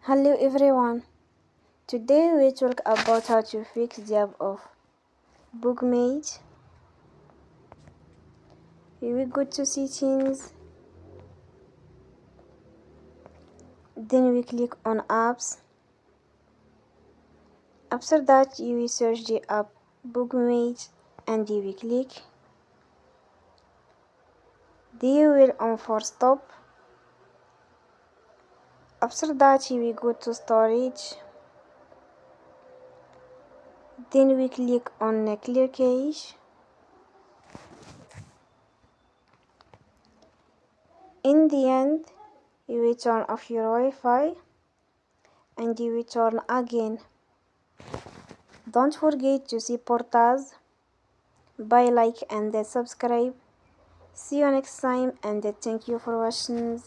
Hello everyone. Today we talk about how to fix the app of Bookmate. Here we go to settings. Then we click on apps. After that you will search the app Bookmate and you will click. Then you will on for stop. After that you will go to storage. Then we click on clear cache. In the end, you will turn off your Wi-Fi and you will turn again. Don't forget to support us by like and subscribe. See you next time and thank you for watching.